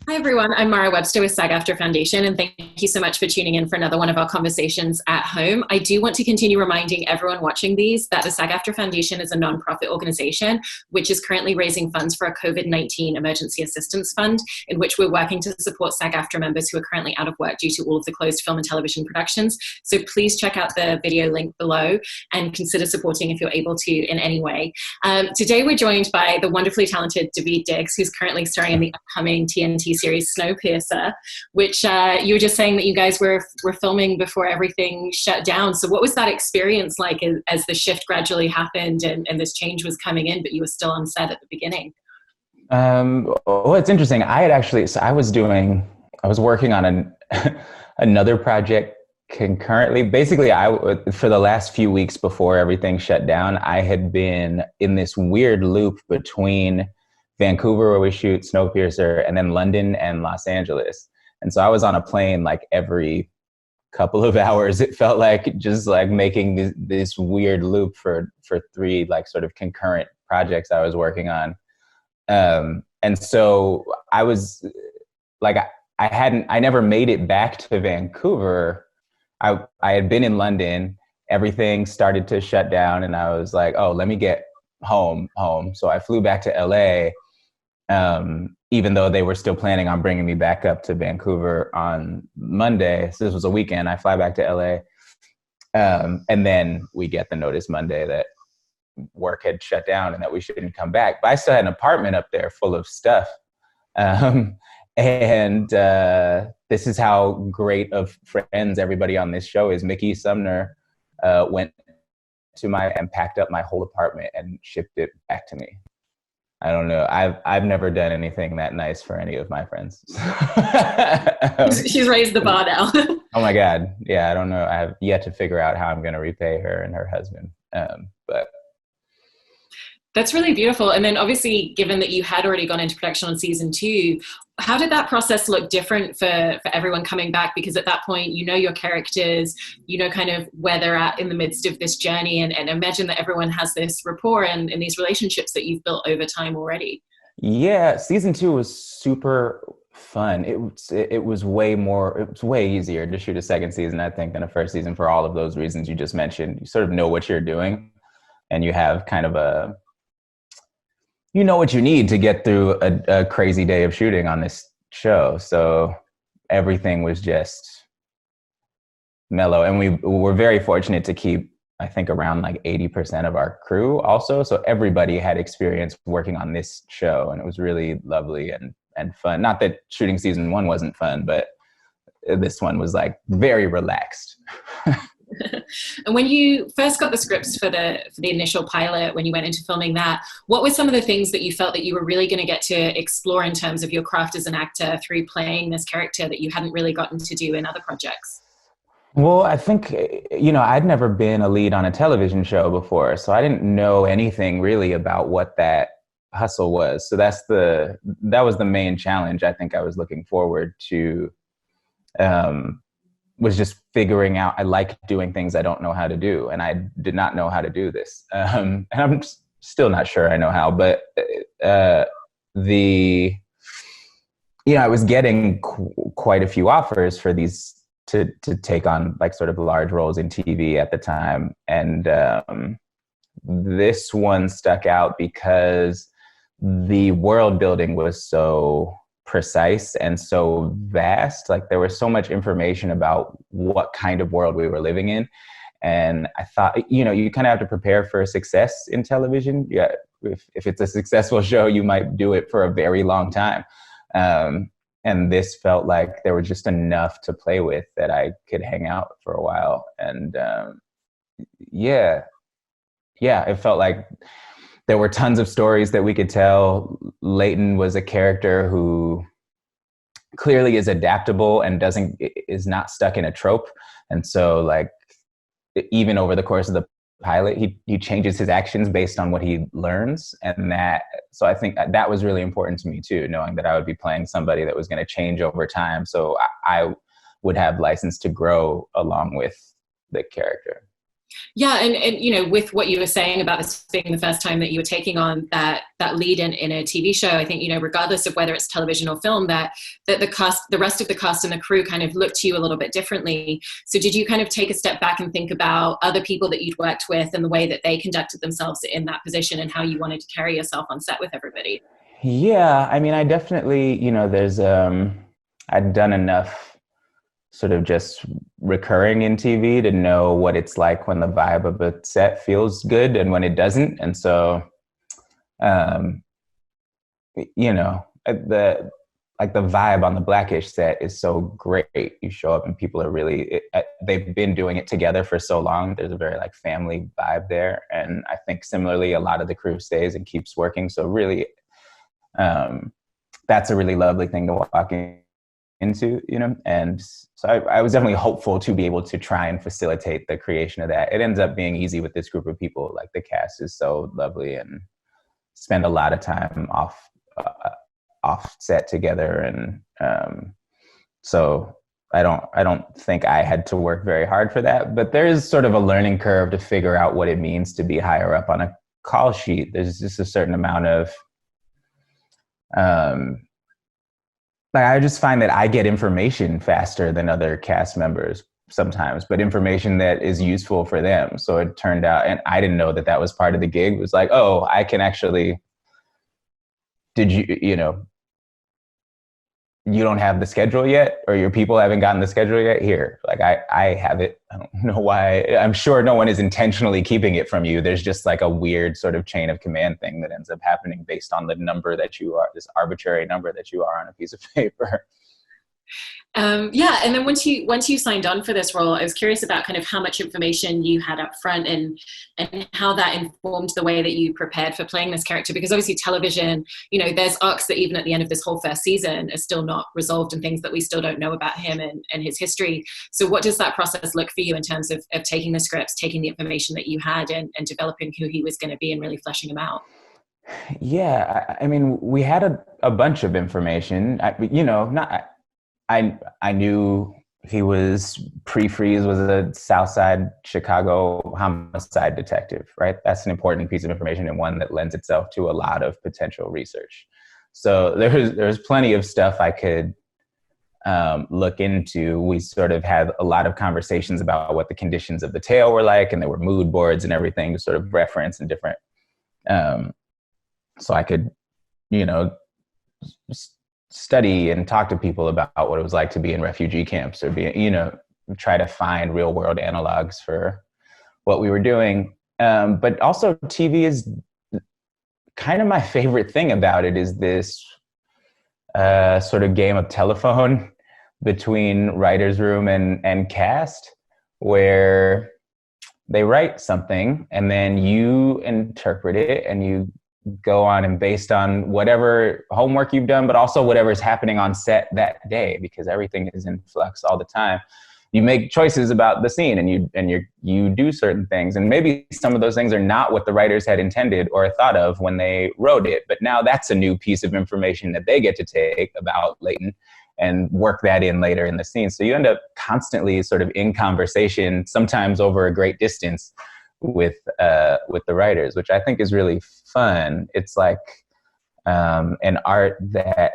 Hi, everyone. I'm Mara Webster with SAG-AFTRA Foundation, and thank you so much for tuning in for another one of our conversations at home. I do want to continue reminding everyone watching these that the SAG-AFTRA Foundation is a nonprofit organization which is currently raising funds for a COVID-19 emergency assistance fund, in which we're working to support SAG-AFTRA members who are currently out of work due to all of the closed film and television productions. So please check out the video link below and consider supporting if you're able to in any way. Today we're joined by the wonderfully talented Daveed Diggs, who's currently starring in the upcoming TNT series Snowpiercer, which you were just saying that you guys were filming before everything shut down. So what was that experience like as the shift gradually happened and this change was coming in, but you were still on set at the beginning? Well, it's interesting. I was working on another project concurrently. Basically, for the last few weeks before everything shut down, I had been in this weird loop between Vancouver, where we shoot Snowpiercer, and then London and Los Angeles. And so I was on a plane like every couple of hours. It felt like just like making this weird loop for three like sort of concurrent projects I was working on. And so I was like, I never made it back to Vancouver. I had been in London, everything started to shut down, and I was like, oh, let me get home. So I flew back to LA, even though they were still planning on bringing me back up to Vancouver on Monday. So this was a weekend. I fly back to LA, and then we get the notice Monday that work had shut down and that we shouldn't come back. But I still had an apartment up there full of stuff. And this is how great of friends everybody on this show is. Mickey Sumner went to and packed up my whole apartment and shipped it back to me. I don't know. I've never done anything that nice for any of my friends. She's raised the bar now. Oh my God. Yeah, I don't know. I have yet to figure out how I'm going to repay her and her husband. But that's really beautiful. And then obviously, given that you had already gone into production on season 2, how did that process look different for everyone coming back? Because at that point, you know your characters, you know kind of where they're at in the midst of this journey, and imagine that everyone has this rapport and these relationships that you've built over time already. Yeah, season 2 was super fun. It was way easier to shoot a second season, I think, than a first season for all of those reasons you just mentioned. You sort of know what you're doing, and you have kind of you know what you need to get through a crazy day of shooting on this show. So everything was just mellow. And we were very fortunate to keep, I think, around like 80% of our crew also. So everybody had experience working on this show, and it was really lovely and fun. Not that shooting season 1 wasn't fun, but this one was like very relaxed. And when you first got the scripts for the initial pilot, when you went into filming that, what were some of the things that you felt that you were really going to get to explore in terms of your craft as an actor through playing this character that you hadn't really gotten to do in other projects? Well, I think, I'd never been a lead on a television show before, so I didn't know anything really about what that hustle was. So that was the main challenge I think I was looking forward to. Was just figuring out, I like doing things I don't know how to do. And I did not know how to do this. And I'm still not sure I know how, but I was getting quite a few offers for these to take on like sort of large roles in TV at the time. And this one stuck out because the world building was so precise and so vast. Like there was so much information about what kind of world we were living in. And I thought, you kind of have to prepare for success in television. Yeah, if it's a successful show, you might do it for a very long time. And this felt like there was just enough to play with that I could hang out for a while. And it felt like there were tons of stories that we could tell. Leighton was a character who clearly is adaptable and is not stuck in a trope. And so like, even over the course of the pilot, he changes his actions based on what he learns. So I think that was really important to me too, knowing that I would be playing somebody that was going to change over time. So I would have license to grow along with the character. Yeah, and you know, with what you were saying about this being the first time that you were taking on that lead in a TV show, I think, you know, regardless of whether it's television or film, that the rest of the cast and the crew kind of looked to you a little bit differently. So did you kind of take a step back and think about other people that you'd worked with and the way that they conducted themselves in that position and how you wanted to carry yourself on set with everybody? Yeah, I mean, I definitely, you know, I'd done enough sort of just recurring in TV to know what it's like when the vibe of a set feels good and when it doesn't. And so, um, you know, the vibe on the Blackish set is so great. You show up and people are really, they've been doing it together for so long. There's a very like family vibe there. And I think similarly, a lot of the crew stays and keeps working. So really, that's a really lovely thing to walk into, you know? And so I was definitely hopeful to be able to try and facilitate the creation of that. It ends up being easy with this group of people. Like the cast is so lovely and spend a lot of time off set together. And so I don't think I had to work very hard for that, but there is sort of a learning curve to figure out what it means to be higher up on a call sheet. There's just a certain amount of, like I just find that I get information faster than other cast members sometimes, but information that is useful for them. So it turned out, and I didn't know that that was part of the gig. It was like, oh, I can actually, you know, you don't have the schedule yet, or your people haven't gotten the schedule yet. Here, like I have it. I don't know why. I'm sure no one is intentionally keeping it from you. There's just like a weird sort of chain of command thing that ends up happening based on the number that you are, this arbitrary number that you are on a piece of paper. Yeah, and then once you signed on for this role, I was curious about kind of how much information you had up front and how that informed the way that you prepared for playing this character. Because obviously television, you know, there's arcs that even at the end of this whole first season are still not resolved and things that we still don't know about him and his history. So what does that process look for you in terms of taking the scripts, taking the information that you had and developing who he was going to be and really fleshing him out? Yeah, I mean, we had a bunch of information. You know, not. I knew he was pre-freeze, was a Southside Chicago homicide detective, right? That's an important piece of information and one that lends itself to a lot of potential research. So there's plenty of stuff I could look into. We sort of had a lot of conversations about what the conditions of the tale were like, and there were mood boards and everything to sort of reference and different. So I could, you know, study and talk to people about what it was like to be in refugee camps or be, you know, try to find real world analogs for what we were doing. But also TV is kind of my favorite thing about it is this sort of game of telephone between writer's room and cast, where they write something and then you interpret it and you go on and based on whatever homework you've done, but also whatever is happening on set that day, because everything is in flux all the time. You make choices about the scene and you do certain things. And maybe some of those things are not what the writers had intended or thought of when they wrote it. But now that's a new piece of information that they get to take about Leighton and work that in later in the scene. So you end up constantly sort of in conversation, sometimes over a great distance, with the writers, which I think is really fun. It's like an art that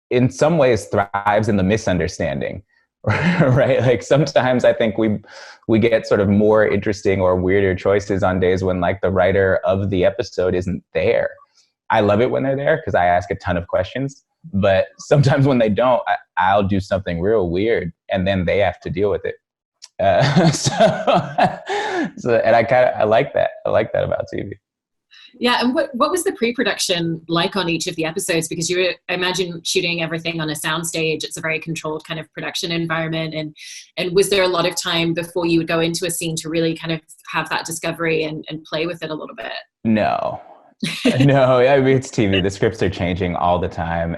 in some ways thrives in the misunderstanding, right? Like sometimes I think we get sort of more interesting or weirder choices on days when like the writer of the episode isn't there. I love it when they're there because I ask a ton of questions, but sometimes when they don't, I'll do something real weird and then they have to deal with it. And I like that. I like that about TV. Yeah, and what was the pre-production like on each of the episodes? Because you were, I imagine, shooting everything on a soundstage. It's a very controlled kind of production environment. And was there a lot of time before you would go into a scene to really kind of have that discovery and play with it a little bit? No. No, I mean, it's TV. The scripts are changing all the time.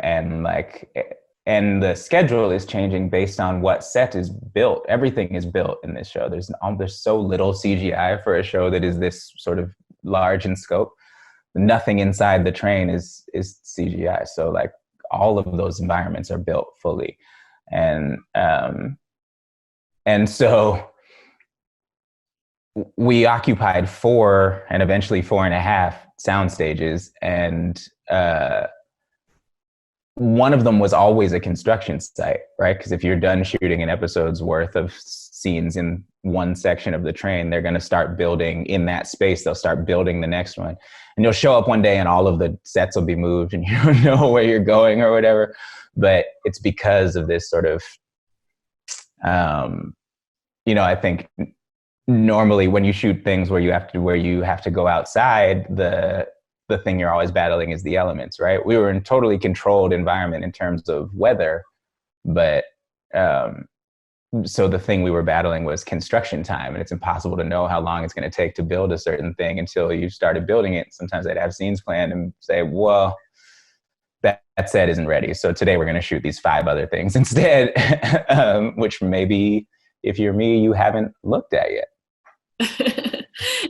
And the schedule is changing based on what set is built. Everything is built in this show. There's so little CGI for a show that is this sort of large in scope. Nothing inside the train is CGI. So like all of those environments are built fully. And so we occupied 4 and eventually 4.5 sound stages, and one of them was always a construction site, right? Because if you're done shooting an episode's worth of scenes in one section of the train, they're going to start building in that space. They'll start building the next one, and you'll show up one day and all of the sets will be moved and you don't know where you're going or whatever. But it's because of this sort of, I think normally when you shoot things where you have to go outside, the thing you're always battling is the elements, right? We were in totally controlled environment in terms of weather, but so the thing we were battling was construction time, and it's impossible to know how long it's going to take to build a certain thing until you started building it. Sometimes I'd have scenes planned and say, well, that set isn't ready, so today we're going to shoot these 5 other things instead, which maybe if you're me, you haven't looked at yet.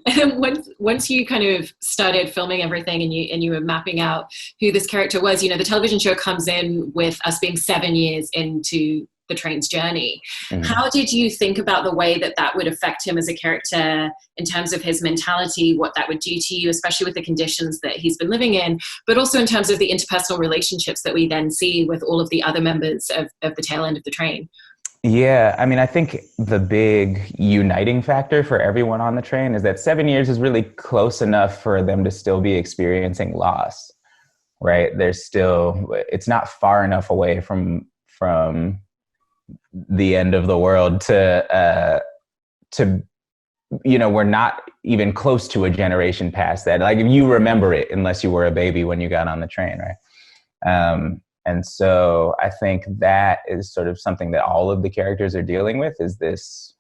And once you kind of started filming everything and you were mapping out who this character was, the television show comes in with us being 7 years into the train's journey. Mm-hmm. How did you think about the way that would affect him as a character in terms of his mentality, what that would do to you, especially with the conditions that he's been living in, but also in terms of the interpersonal relationships that we then see with all of the other members of the tail end of the train? Yeah, I mean, I think the big uniting factor for everyone on the train is that 7 years is really close enough for them to still be experiencing loss, right? It's not far enough away from the end of the world to we're not even close to a generation past that. Like, if you remember it, unless you were a baby when you got on the train, right? And so I think that is sort of something that all of the characters are dealing with, is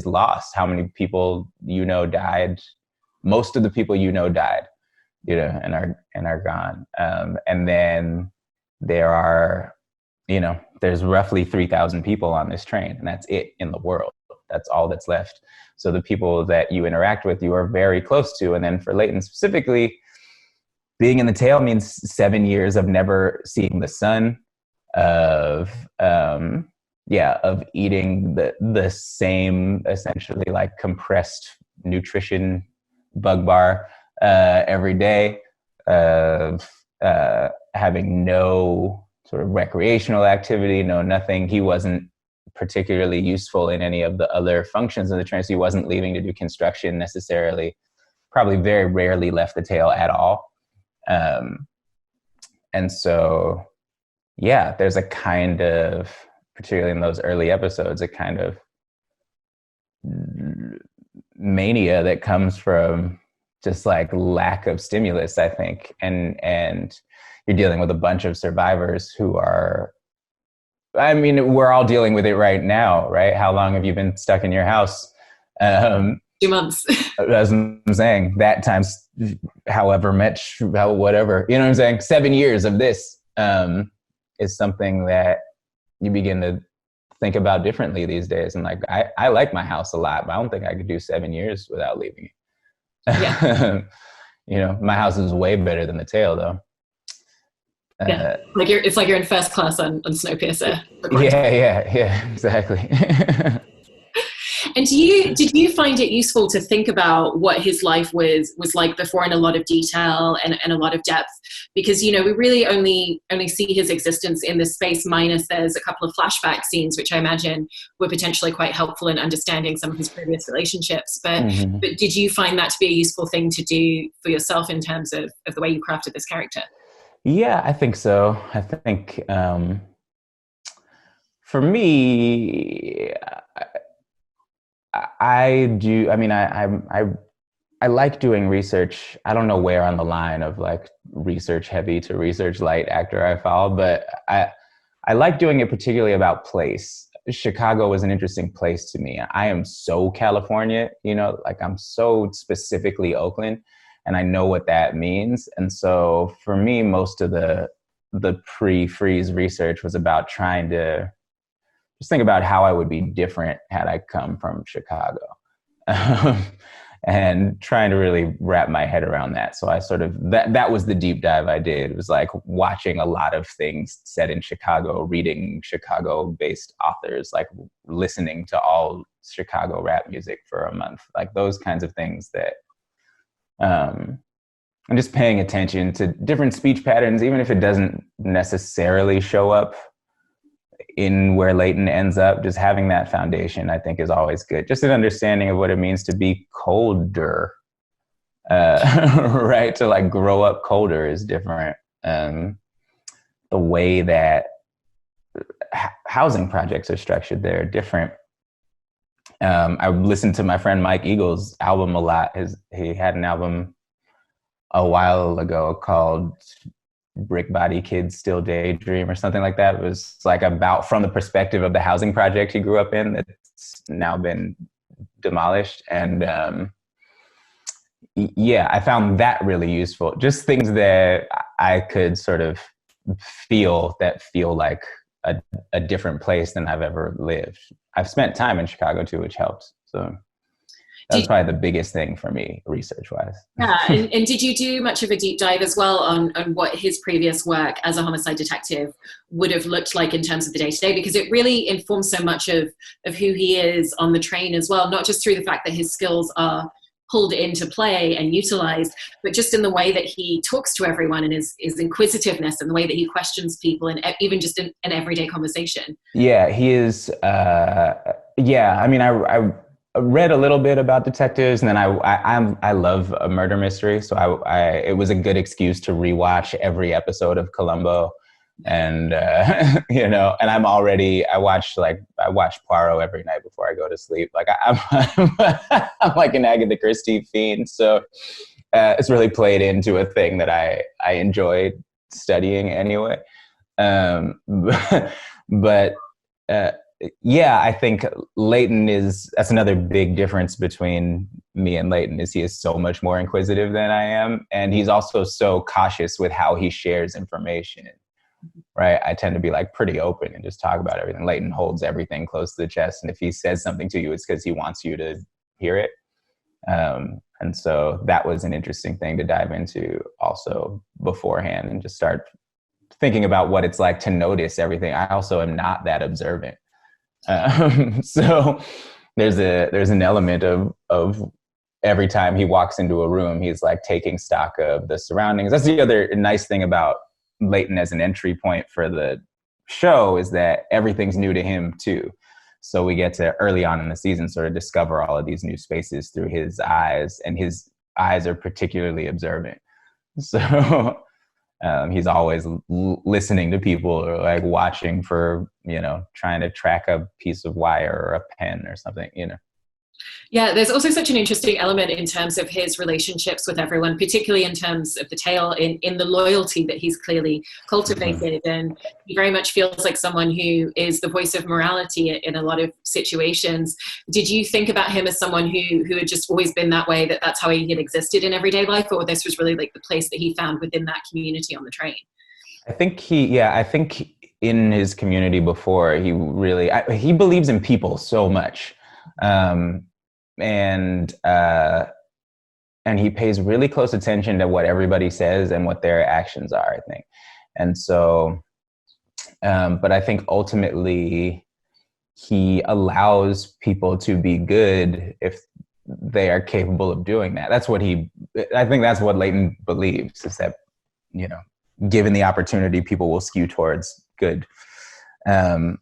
loss. How many people died? Most of the people died, and are gone. And then there are, there's roughly 3,000 people on this train, and that's it in the world. That's all that's left. So the people that you interact with, you are very close to. And then for Leighton specifically, being in the tail means 7 years of never seeing the sun, of eating the same, essentially like compressed nutrition bug bar every day, of having no sort of recreational activity, no nothing. He wasn't particularly useful in any of the other functions of the train, so he wasn't leaving to do construction necessarily. Probably very rarely left the tail at all. And so, there's a kind of, particularly in those early episodes, a kind of mania that comes from just like lack of stimulus, I think. And you're dealing with a bunch of survivors who are, I mean, we're all dealing with it right now, right? How long have you been stuck in your house? 2 months. As I'm saying, that times however much, whatever, you know what I'm saying? 7 years of this is something that you begin to think about differently these days. And like, I like my house a lot, but I don't think I could do 7 years without leaving it. Yeah. My house is way better than the tail, though. Yeah, it's like you're in first class on Snowpiercer. Yeah, exactly. And did you find it useful to think about what his life was like before in a lot of detail and a lot of depth? Because, we really only see his existence in this space, minus there's a couple of flashback scenes, which I imagine were potentially quite helpful in understanding some of his previous relationships. But did you find that to be a useful thing to do for yourself in terms of the way you crafted this character? Yeah, I think so. I think for me, I do. I mean, I like doing research. I don't know where on the line of like research heavy to research light actor I fall, but I like doing it particularly about place. Chicago was an interesting place to me. I am so California, like I'm so specifically Oakland, and I know what that means. And so for me, most of the pre-freeze research was about trying to just think about how I would be different had I come from Chicago. and trying to really wrap my head around that. So I sort of, that was the deep dive I did. It was like watching a lot of things set in Chicago, reading Chicago-based authors, like listening to all Chicago rap music for a month, like those kinds of things that, and just paying attention to different speech patterns, even if it doesn't necessarily show up in where Leighton ends up. Just having that foundation, I think, is always good. Just an understanding of what it means to be colder, right? To like grow up colder is different. The way that housing projects are structured there are different. I listened to my friend Mike Eagle's album a lot. He had an album a while ago called Brick Body Kids Still Daydream or something like that. It was like about from the perspective of the housing project he grew up in that's now been demolished. And yeah, I found that really useful. Just things that I could sort of feel like a different place than I've ever lived. I've spent time in Chicago too, which helps. So that's probably the biggest thing for me, research-wise. Yeah, and did you do much of a deep dive as well on what his previous work as a homicide detective would have looked like in terms of the day-to-day? Because it really informs so much of who he is on the train as well, not just through the fact that his skills are pulled into play and utilized, but just in the way that he talks to everyone and his inquisitiveness and the way that he questions people, and even just in an everyday conversation. Yeah, he is, yeah, I mean, I read a little bit about detectives, and then I love a murder mystery, so it was a good excuse to rewatch every episode of Columbo, and you know, and I watch Poirot every night before I go to sleep. Like I'm like an Agatha Christie fiend, so it's really played into a thing that I enjoyed studying anyway. But yeah, I think Leighton that's another big difference between me and Leighton, is he is so much more inquisitive than I am. And he's also so cautious with how he shares information, right? I tend to be like pretty open and just talk about everything. Leighton holds everything close to the chest. And if he says something to you, it's because he wants you to hear it. And so that was an interesting thing to dive into also beforehand and just start thinking about what it's like to notice everything. I also am not that observant. So there's an element of every time he walks into a room, he's like taking stock of the surroundings. That's the other nice thing about Leighton as an entry point for the show, is that everything's new to him too. So we get to early on in the season sort of discover all of these new spaces through his eyes, and his eyes are particularly observant. So he's always listening to people, or like watching for, you know, trying to track a piece of wire or a pen or something, you know. Yeah, there's also such an interesting element in terms of his relationships with everyone, particularly in terms of the tale, in the loyalty that he's clearly cultivated. And he very much feels like someone who is the voice of morality in a lot of situations. Did you think about him as someone who had just always been that way, that's how he had existed in everyday life, or this was really like the place that he found within that community on the train? I think in his community before, he believes in people so much. And he pays really close attention to what everybody says and what their actions are, I think. And so, but I think ultimately he allows people to be good if they are capable of doing that. I think that's what Leighton believes, is that, you know, given the opportunity, people will skew towards good. And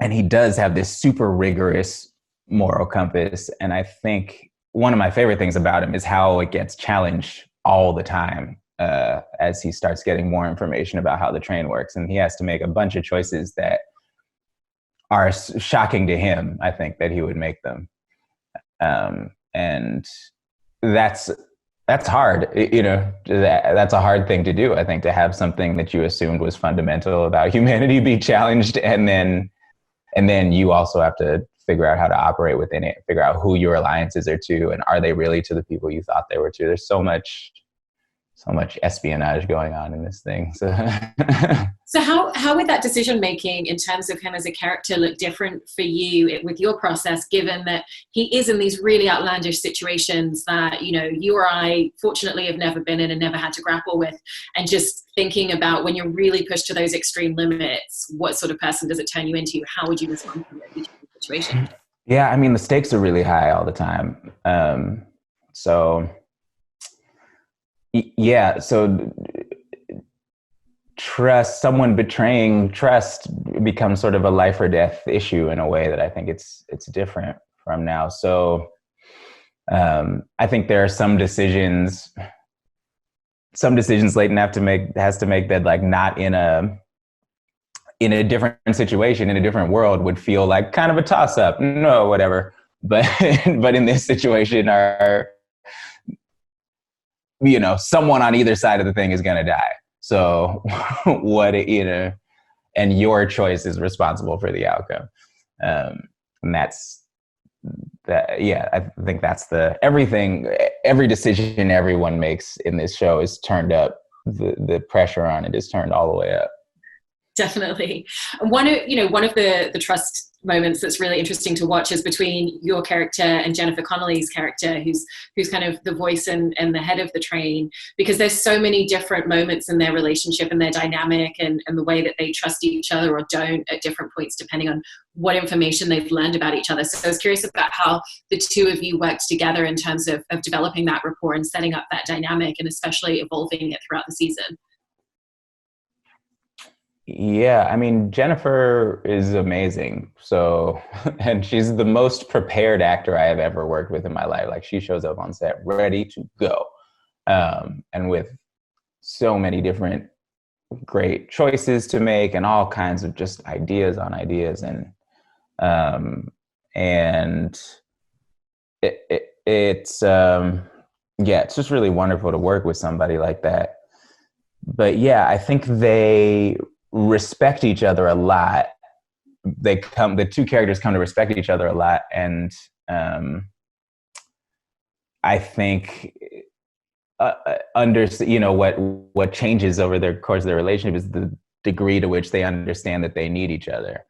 he does have this super rigorous moral compass. And I think one of my favorite things about him is how it gets challenged all the time as he starts getting more information about how the train works. And he has to make a bunch of choices that are shocking to him, I think, that he would make them. And that's hard, you know, that's a hard thing to do, I think, to have something that you assumed was fundamental about humanity be challenged. And then you also have to figure out how to operate within it, figure out who your alliances are to, and are they really to the people you thought they were to. There's so much so much espionage going on in this thing. So, so how would that decision making in terms of him as a character look different for you with your process, given that he is in these really outlandish situations that, you know, you or I fortunately have never been in and never had to grapple with, and just thinking about when you're really pushed to those extreme limits, what sort of person does it turn you into? How would you respond to each situation? Yeah, I mean, the stakes are really high all the time. So someone betraying trust becomes sort of a life or death issue in a way that I think it's different from now. So I think there are some decisions Leighton has to make that, like, not in a different situation, in a different world, would feel like kind of a toss up. No, whatever. But but in this situation, someone on either side of the thing is going to die. So and your choice is responsible for the outcome. And that's that. Yeah, I think that's every decision everyone makes in this show is turned up. The pressure on it is turned all the way up. Definitely. One of the trust moments that's really interesting to watch is between your character and Jennifer Connelly's character, who's kind of the voice and the head of the train, because there's so many different moments in their relationship and their dynamic and the way that they trust each other or don't at different points, depending on what information they've learned about each other. So I was curious about how the two of you worked together in terms of developing that rapport and setting up that dynamic, and especially evolving it throughout the season. Yeah, I mean, Jennifer is amazing. So, and she's the most prepared actor I have ever worked with in my life. Like, she shows up on set ready to go, and with so many different great choices to make and all kinds of just ideas on ideas. And it's just really wonderful to work with somebody like that. But yeah, I think they respect each other a lot. The two characters come to respect each other a lot, and I think what changes over the course of their relationship is the degree to which they understand that they need each other.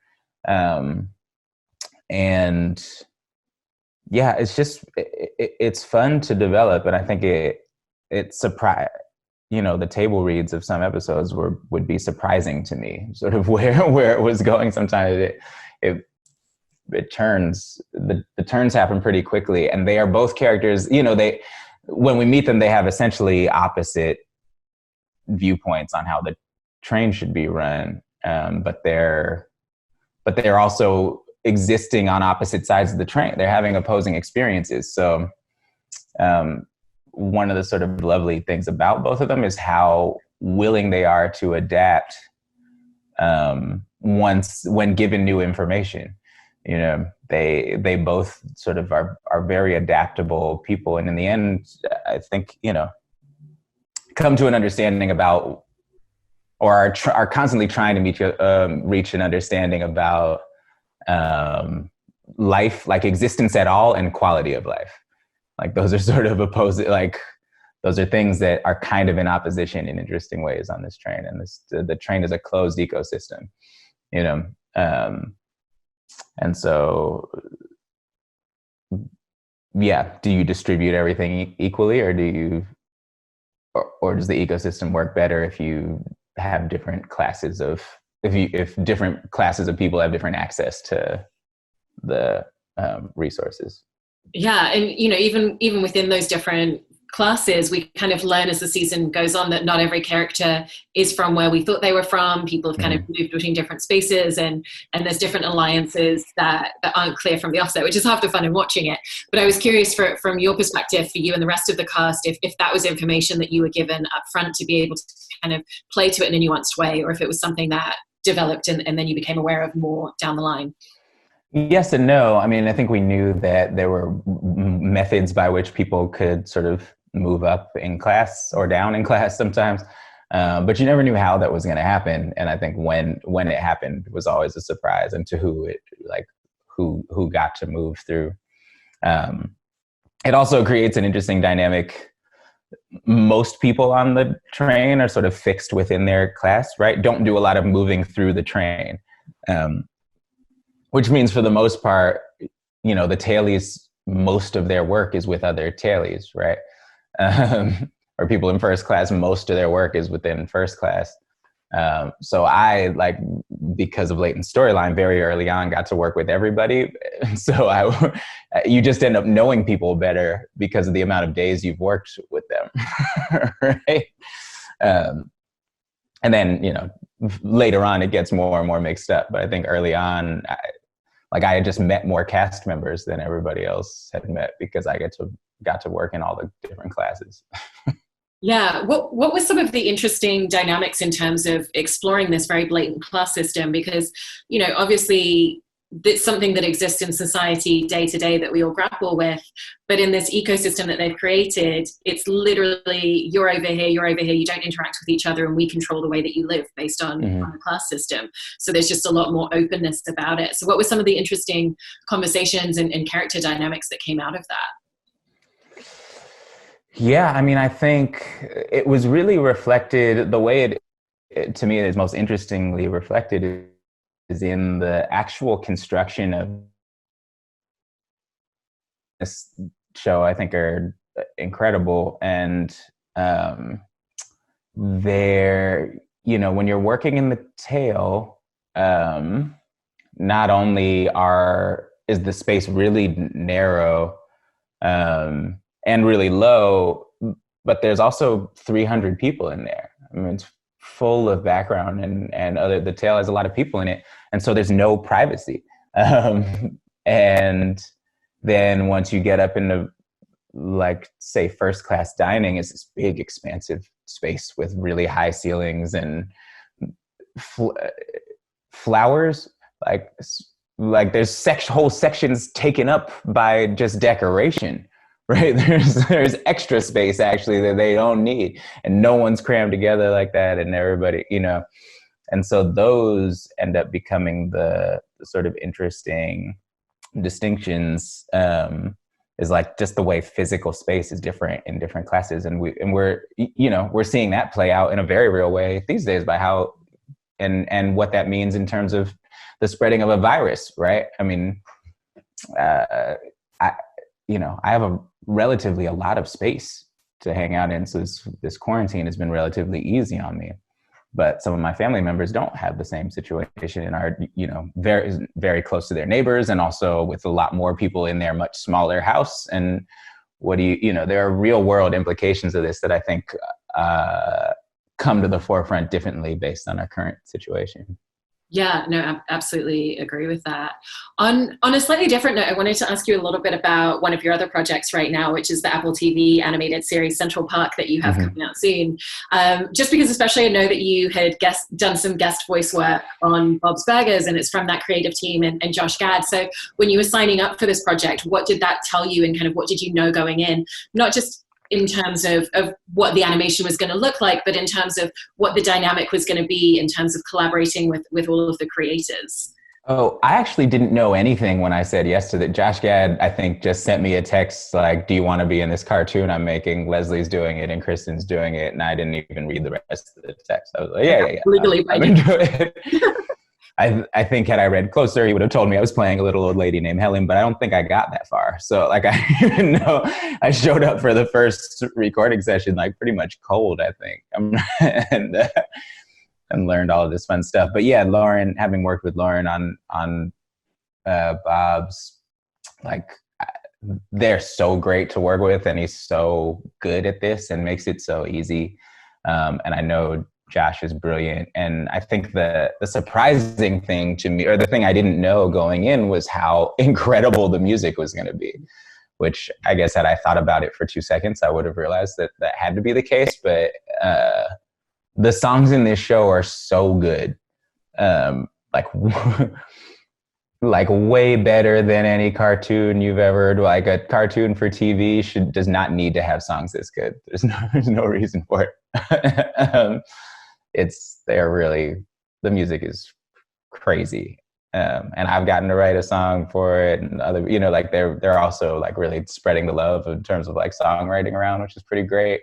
And yeah, it's fun to develop, and I think it's surprise. The table reads of some episodes would be surprising to me, sort of where it was going. Sometimes it turns, the turns happen pretty quickly, and they are both characters, when we meet them, they have essentially opposite viewpoints on how the train should be run. But they're also existing on opposite sides of the train. They're having opposing experiences. So, one of the sort of lovely things about both of them is how willing they are to adapt when given new information. They both sort of are very adaptable people, and in the end, I think come to an understanding about, or are constantly trying to reach an understanding about life, like existence at all, and quality of life. Like, those are sort of opposite, like those are things that are kind of in opposition in interesting ways on this train. And the train is a closed ecosystem, and so, yeah, do you distribute everything equally, or or does the ecosystem work better if you have different classes of, if different classes of people have different access to the resources? Yeah, and even within those different classes, we kind of learn as the season goes on that not every character is from where we thought they were from. People have kind of moved between different spaces, and there's different alliances that aren't clear from the offset, which is half the fun in watching it. But I was curious from your perspective, for you and the rest of the cast, if that was information that you were given up front to be able to kind of play to it in a nuanced way, or if it was something that developed and then you became aware of more down the line. Yes and no. I mean, I think we knew that there were methods by which people could sort of move up in class or down in class sometimes, but you never knew how that was going to happen. And I think when it happened was always a surprise, and to who got to move through. It also creates an interesting dynamic most people on the train are sort of fixed within their class, right? Don't do a lot of moving through the train, which means for the most part, you know, the tailies, most of their work is with other tailies, right? Or people in first class, most of their work is within first class. So I, like, because of Leighton's storyline, very early on got to work with everybody. So you just end up knowing people better because of the amount of days you've worked with them, right? And then, you know, later on it gets more and more mixed up. But I think early on, I had just met more cast members than everybody else had met because I got to work in all the different classes. Yeah. What were some of the interesting dynamics in terms of exploring this very blatant class system? Because, you know, obviously it's something that exists in society day to day that we all grapple with. But in this ecosystem that they've created, it's literally you're over here, you don't interact with each other, and we control the way that you live based on the class system. So there's just a lot more openness about it. So what were some of the interesting conversations and character dynamics that came out of that? Yeah, I mean, I think it was really reflected, the way it to me it is most interestingly reflected is in the actual construction of this show. I think are incredible. And they're, you know, when you're working in the tail, not only is the space really narrow, and really low, but there's also 300 people in there. I mean, it's full of background and the tail has a lot of people in it. And so there's no privacy. And then once you get up into, like, say, first class dining, is this big expansive space with really high ceilings and flowers, like there's whole sections taken up by just decoration. Right, there's extra space actually that they don't need, and no one's crammed together like that, and everybody, you know, and so those end up becoming the sort of interesting distinctions. Is like just the way physical space is different in different classes, and we're you know, we're seeing that play out in a very real way these days by how and what that means in terms of the spreading of a virus, right? I mean, I have a lot of space to hang out in. So this quarantine has been relatively easy on me, but some of my family members don't have the same situation and are, you know, very, very close to their neighbors, and also with a lot more people in their much smaller house. And there are real world implications of this that I think come to the forefront differently based on our current situation. Yeah, no, I absolutely agree with that. On a slightly different note, I wanted to ask you a little bit about one of your other projects right now, which is the Apple TV animated series Central Park that you have coming out soon. Just because especially I know that you had done some guest voice work on Bob's Burgers, and it's from that creative team and Josh Gad. So when you were signing up for this project, what did that tell you, and kind of what did you know going in? Not just in terms of what the animation was going to look like, but in terms of what the dynamic was going to be in terms of collaborating with all of the creators. Oh, I actually didn't know anything when I said yes to that. Josh Gad, I think, just sent me a text like, do you want to be in this cartoon I'm making? Leslie's doing it and Kristen's doing it. And I didn't even read the rest of the text. I was like, yeah. Legally I'm into it. I think had I read closer, he would have told me I was playing a little old lady named Helen, but I don't think I got that far. So like, I even know I showed up for the first recording session, like pretty much cold, I think, and learned all of this fun stuff. But yeah, Lauren, having worked with Lauren on Bob's, like, they're so great to work with, and he's so good at this and makes it so easy. And I know Josh is brilliant. And I think the surprising thing to me, or the thing I didn't know going in, was how incredible the music was going to be, which I guess had I thought about it for 2 seconds, I would have realized that had to be the case. But the songs in this show are so good. Like way better than any cartoon you've ever, like a cartoon for TV does not need to have songs this good. There's no reason for it. The music is crazy. And I've gotten to write a song for it, and other, like they're also like really spreading the love in terms of like songwriting around, which is pretty great.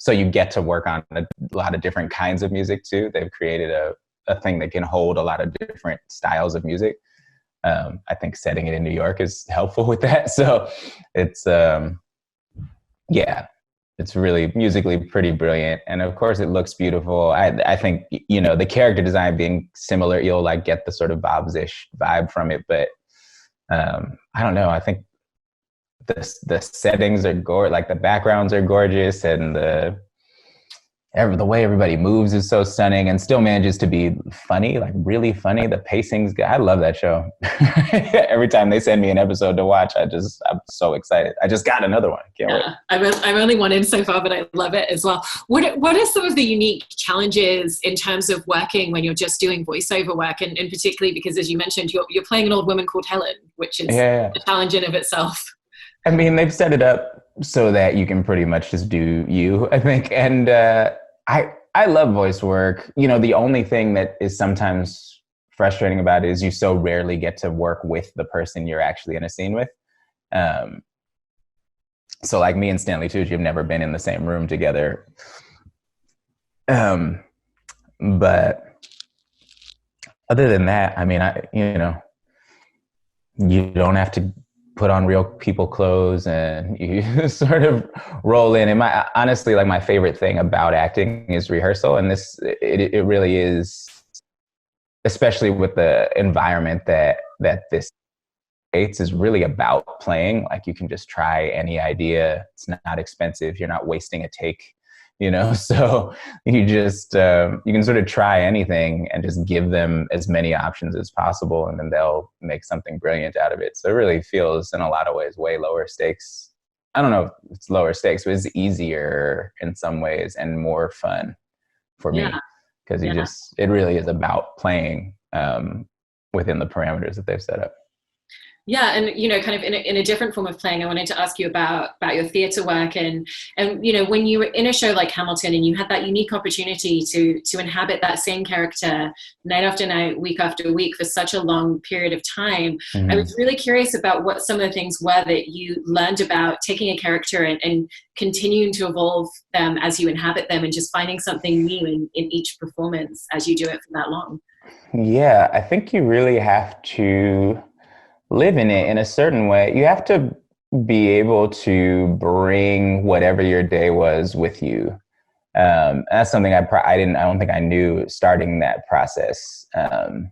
so you get to work on a lot of different kinds of music too. They've created a thing that can hold a lot of different styles of music. I think setting it in New York is helpful with that. So it's, yeah, it's really musically pretty brilliant. And of course it looks beautiful. I think, you know, the character design being similar, you'll like get the sort of Bob's-ish vibe from it. But I don't know. I think the settings are gorgeous, like the backgrounds are gorgeous, and the way everybody moves is so stunning, and still manages to be funny, like really funny. The pacing's good. I love that show. Every time they send me an episode to watch, I'm so excited. I just got another one. Can't wait. I'm only one in so far, but I love it as well. What are some of the unique challenges in terms of working when you're just doing voiceover work, and particularly because, as you mentioned, you're playing an old woman called Helen, which is a challenge in of itself. I mean, they've set it up so that you can pretty much just do you, I think. And I love voice work. You know, the only thing that is sometimes frustrating about it is you so rarely get to work with the person you're actually in a scene with. So like me and Stanley Tucci have never been in the same room together. But other than that, I mean, you don't have to put on real people clothes, and you sort of roll in. And honestly, like my favorite thing about acting is rehearsal. And it really is, especially with the environment that this creates, is really about playing. Like you can just try any idea. It's not expensive. You're not wasting a take, you know? So you just, you can sort of try anything and just give them as many options as possible, and then they'll make something brilliant out of it. So it really feels in a lot of ways way lower stakes. I don't know if it's lower stakes, but it's easier in some ways and more fun for me, because it really is about playing within the parameters that they've set up. Yeah, and you know, kind of in a different form of playing, I wanted to ask you about your theatre work, and you know, when you were in a show like Hamilton and you had that unique opportunity to inhabit that same character night after night, week after week for such a long period of time. Mm-hmm. I was really curious about what some of the things were that you learned about taking a character and continuing to evolve them as you inhabit them, and just finding something new in each performance as you do it for that long. Yeah, I think you really have to live in it in a certain way. You have to be able to bring whatever your day was with you. That's something I don't think I knew starting that process. It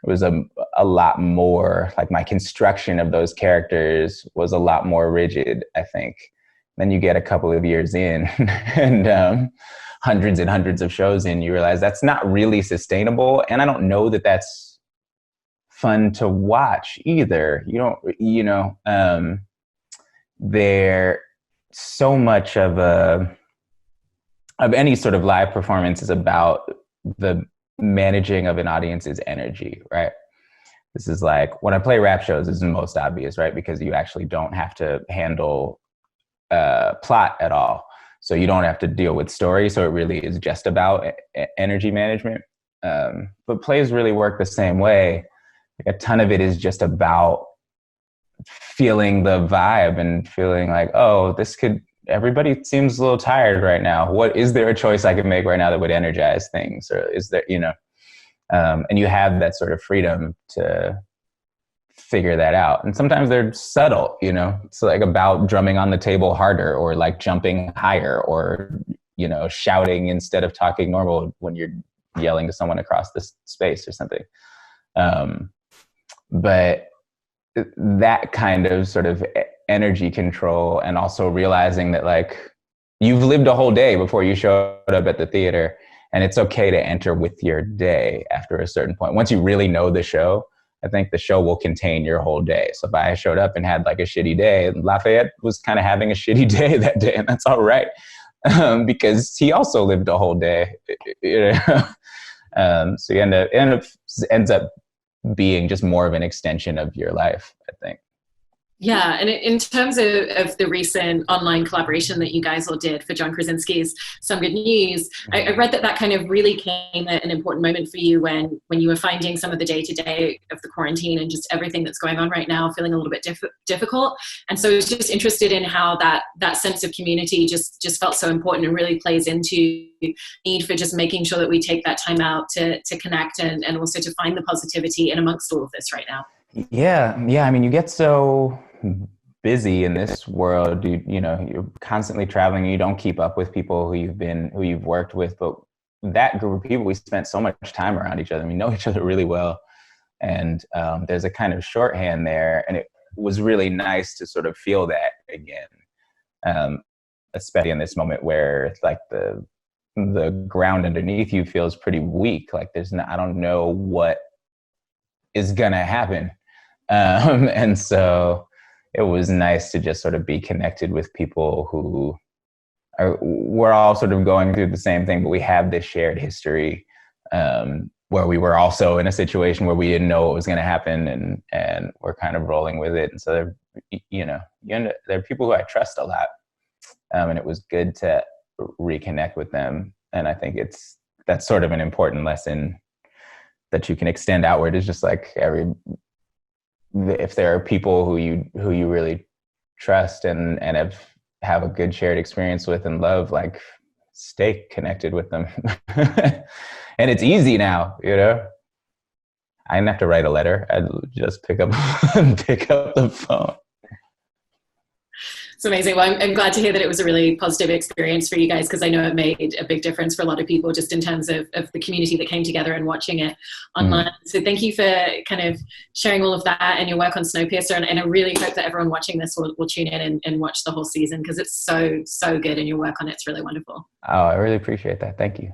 was a lot more, like my construction of those characters was a lot more rigid, I think. Then you get a couple of years in and hundreds and hundreds of shows in, you realize that's not really sustainable. And I don't know that that's fun to watch either. There so much of any sort of live performance is about the managing of an audience's energy, right? This is like when I play rap shows, this is the most obvious, right? Because you actually don't have to handle plot at all. So you don't have to deal with story. So it really is just about energy management. But plays really work the same way. Like a ton of it is just about feeling the vibe and feeling like, oh, everybody seems a little tired right now. Is there a choice I can make right now that would energize things? Or is there, and you have that sort of freedom to figure that out. And sometimes they're subtle, it's like about drumming on the table harder, or like jumping higher, or, shouting instead of talking normal when you're yelling to someone across the space or something. But that kind of sort of energy control, and also realizing that like you've lived a whole day before you showed up at the theater, and it's okay to enter with your day after a certain point. Once you really know the show, I think the show will contain your whole day. So if I showed up and had like a shitty day, Lafayette was kind of having a shitty day that day, and that's all right. Because he also lived a whole day, so you ends up being just more of an extension of your life, I think. Yeah, and in terms of the recent online collaboration that you guys all did for John Krasinski's Some Good News, I read that that kind of really came at an important moment for you when you were finding some of the day-to-day of the quarantine and just everything that's going on right now feeling a little bit difficult. And so I was just interested in how that sense of community just felt so important and really plays into need for just making sure that we take that time out to connect and also to find the positivity in amongst all of this right now. Yeah. I mean, you get so busy in this world. You know, you're constantly traveling. You don't keep up with people who you've worked with. But that group of people, we spent so much time around each other. We know each other really well, and there's a kind of shorthand there. And it was really nice to sort of feel that again, especially in this moment where it's like the ground underneath you feels pretty weak. Like I don't know what is gonna happen. And so it was nice to just sort of be connected with people who we're all sort of going through the same thing, but we have this shared history, where we were also in a situation where we didn't know what was going to happen, and we're kind of rolling with it. And so there are people who I trust a lot, and it was good to reconnect with them. And I think that's sort of an important lesson that you can extend outward, is just like if there are people who you really trust and have a good shared experience with and love, like stay connected with them. And it's easy now, you know. I didn't have to write a letter. I'd just pick up the phone. It's amazing. Well, I'm glad to hear that it was a really positive experience for you guys, because I know it made a big difference for a lot of people just in terms of the community that came together and watching it online. Mm-hmm. So thank you for kind of sharing all of that and your work on SNOWPIERCER. And I really hope that everyone watching this will tune in and watch the whole season, because it's so good, and your work on it's really wonderful. Oh, I really appreciate that. Thank you.